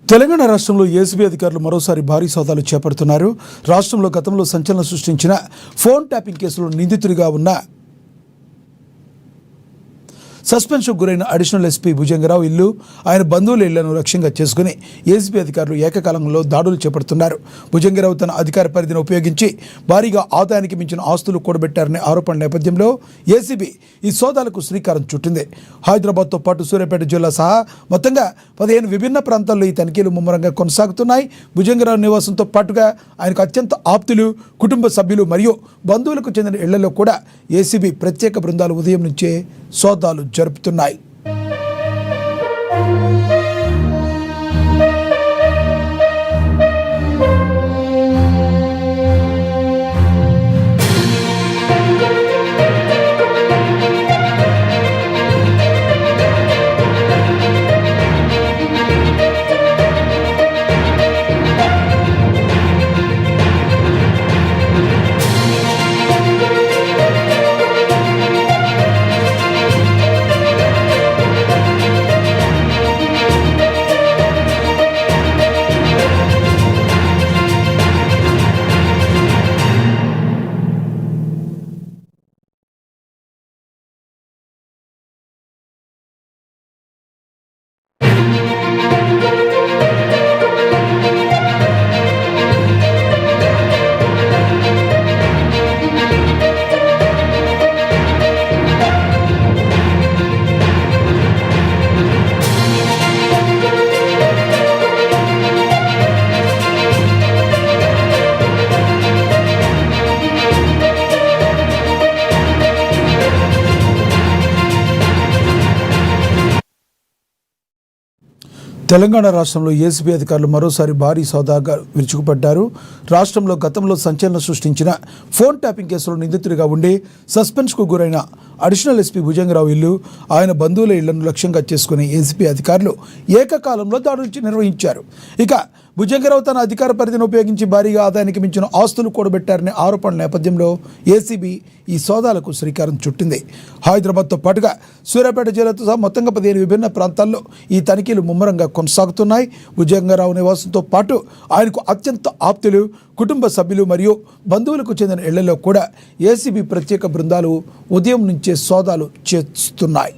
తెలంగాణ రాష్ట్రంలో ఏసీబీ అధికారులు మరోసారి భారీ సోదాలు చేపడుతున్నారు. రాష్ట్రంలో గతంలో సంచలనం సృష్టించిన ఫోన్ ట్యాపింగ్ కేసులో నిందితుడిగా ఉన్న సస్పెన్షన్కు గురైన అడిషనల్ ఎస్పీ భుజంగరావు ఇల్లు, ఆయన బంధువుల ఇళ్లను లక్ష్యంగా చేసుకుని ఏసీబీ అధికారులు ఏకకాలంలో దాడులు చేపడుతున్నారు. భుజంగరావు తన అధికార పరిధిని ఉపయోగించి భారీగా ఆదాయానికి మించిన ఆస్తులు కూడబెట్టారనే ఆరోపణల నేపథ్యంలో ఏసీబీ ఈ సోదాలకు శ్రీకారం చుట్టింది. హైదరాబాద్తో పాటు సూర్యాపేట జిల్లా సహా మొత్తంగా 15 విభిన్న ప్రాంతాల్లో ఈ తనిఖీలు ముమ్మరంగా కొనసాగుతున్నాయి. భుజంగరావు నివాసంతో పాటుగా ఆయనకు అత్యంత ఆప్తులు, కుటుంబ సభ్యులు మరియు బంధువులకు చెందిన ఇళ్లలో కూడా ఏసీబీ ప్రత్యేక బృందాలు ఉదయం నుంచే సోదాలు జరుపుతున్నాయి. తెలంగాణ రాష్ట్రంలో ఏసీబీ అధికారులు మరోసారి భారీ సోదాగా విరుచుకుపడ్డారు. రాష్ట్రంలో గతంలో సంచలనం సృష్టించిన ఫోన్ ట్యాపింగ్ కేసులో నిందితుడిగా ఉండి సస్పెన్స్కు గురైన అడిషనల్ ఎస్పీ భుజంగరావు ఇల్లు, ఆయన బంధువుల ఇళ్లను లక్ష్యంగా చేసుకుని ఏసీబీ అధికారులు ఏకకాలంలో దాడులు నిర్వహించారు. ఇక భుజంగరావు తన అధికార పరిధిని ఉపయోగించి భారీగా ఆదాయానికి మించిన ఆస్తులు కూడబెట్టారనే ఆరోపణల నేపథ్యంలో ఏసీబీ ఈ సోదాలకు శ్రీకారం చుట్టింది. హైదరాబాద్తో పాటుగా సూర్యాపేట జిల్లాతో సహా మొత్తంగా 15 విభిన్న ప్రాంతాల్లో ఈ తనిఖీలు ముమ్మరంగా కొనసాగుతున్నాయి. భుజంగరావు నివాసంతో పాటు ఆయనకు అత్యంత ఆప్తులు, కుటుంబ సభ్యులు మరియు బంధువులకు చెందిన ఇళ్లలో కూడా ఏసీబీ ప్రత్యేక బృందాలు ఉదయం నుంచే సోదాలు చేస్తున్నాయి.